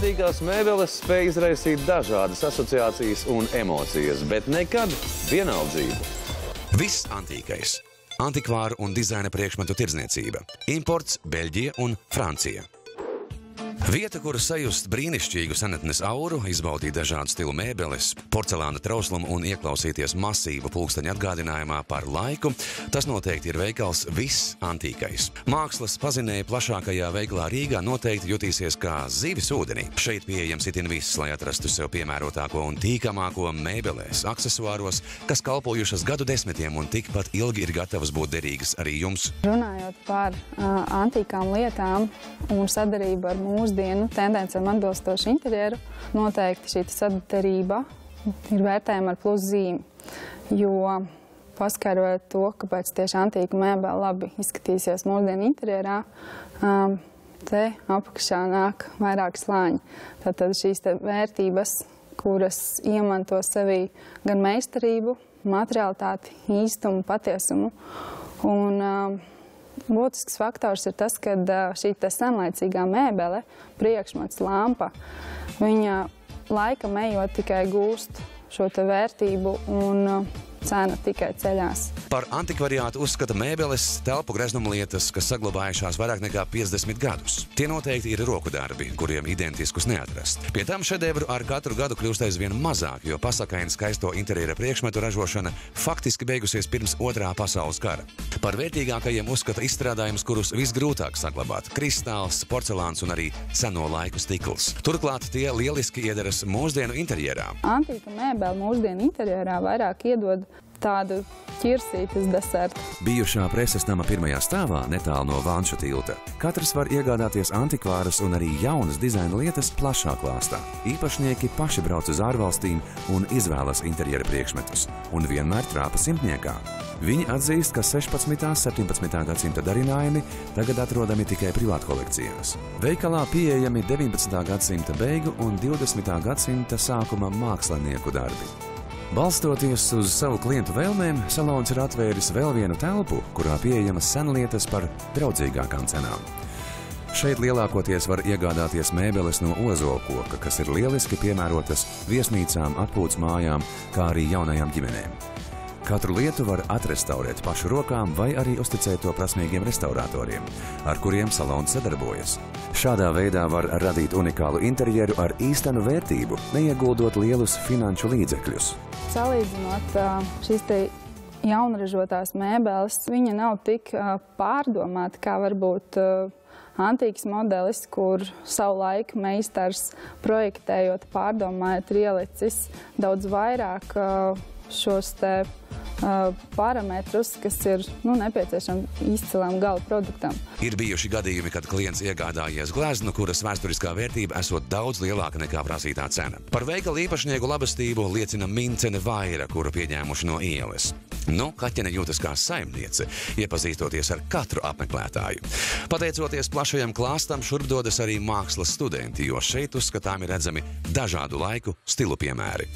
Antīkās mēbeles spēj izraisīt dažādas asociācijas un emocijas, bet nekad vienaldzību. Viss antīkais. Antikvāru un dizaina priekšmetu tirdzniecība. Imports Beļģija un Francija. Vieta, kura sajust brīnišķīgu senatnes auru, izbaudīt dažādu stilu mēbeles, porcelāna trauslumu un ieklausīties masīvu pulksteņu atgādinājumā par laiku, tas noteikti ir veikals Viss antīkais. Mākslas pazinēja plašākajā veiklā Rīgā noteikti jutīsies kā zivis ūdenī. Šeit pieejams itin viss, lai atrastu sev piemērotāko un tīkamāko mēbelēs, aksesuāros, kas kalpojušas gadu desmitiem un tikpat ilgi ir gatavas būt derīgas arī jums. Runājot par antīkām lietām un sadarību ar mūsdienu tendencēm atbilstošu interjeru, noteikti šī sadarība ir vērtējama ar pluszīmi, jo paskaidrojot to, kāpēc tieši antīka mēbele labi izskatīsies mūsdienu interjerā, te apakšā nāk vairāk slāņi. Tātad šīs vērtības, kuras iemanto sevī gan meistarību, materialitāti, īstumu, patiesumu. Un būtisks faktors ir tas, ka šī senlaicīgā mēbele, priekšmets, lampa, viņa laikam ejot tikai gūst šo te vērtību un cena tikai ceļās. Par antikvariātu uzskata mēbeles, telpu greznumlietas, kas saglabājušās vairāk nekā 50 gadus. Tie noteikti ir roku darbi, kuriem identiskus neatrast. Pie tam šedevru ar katru gadu kļūst aizvien mazāk, jo pasakaini skaisto interjera priekšmetu ražošana faktiski beigusies pirms Otrā pasaules kara. Par vērtīgākajiem uzskata izstrādājumus, kurus visgrūtāk saglabāt – kristāls, porcelāns un arī seno laiku stikls. Turklāt tie lieliski iederas mūsdienu interjerā. Antīka mēbele mūsdienu interjerā vairāk iedod tādu ķirsītes desertu. Bijušā preses nama pirmajā stāvā, netālu no Vanšu tilta, katrs var iegādāties antikvāras un arī jaunas dizaina lietas plašā klāstā. Īpašnieki paši brauc uz ārvalstīm un izvēlas interjera priekšmetus, un vienmēr trāpa simtniekā. Viņi atzīst, ka 16. un 17. gadsimta darinājumi tagad atrodami tikai privātkolekcijās. Veikalā pieejami 19. gadsimta beigu un 20. gadsimta sākuma mākslinieku darbi. Balstoties uz savu klientu vēlmēm, salons ir atvēris vēl vienu telpu, kurā pieejamas senlietas par draudzīgākām cenām. Šeit lielākoties var iegādāties mēbeles no ozolkoka, kas ir lieliski piemērotas viesnīcām, atpūtas mājām, kā arī jaunajām ģimenēm. Katru lietu var atrestaurēt pašu rokām vai arī uzticēt to prasmīgiem restauratoriem, ar kuriem salons sadarbojas. Šādā veidā var radīt unikālu interjeru ar īstenu vērtību, neieguldot lielus finanšu līdzekļus. Salīdzinot šīs te jaunražotās mēbeles, viņa nav tik pārdomāta, kā varbūt antīks modelis, kur savu laiku meistars projektējot, pārdomājot, ir ielicis daudz vairāk šos te parametrus, kas ir nepieciešami izcilam gala produktam. Ir bijuši gadījumi, kad klients iegādājies gleznu, kuras vēsturiskā vērtība esot daudz lielāka nekā prasītā cena. Par veikala īpašnieku labestību liecina Mincene Vaira, kuru pieņēmuši no ielas. Kaķene jūtas kā saimniece, iepazīstoties ar katru apmeklētāju. Pateicoties plašajam klāstam, šurp dodas arī mākslas studenti, jo šeit uzskatām ir redzami dažādu laiku stilu piemēri.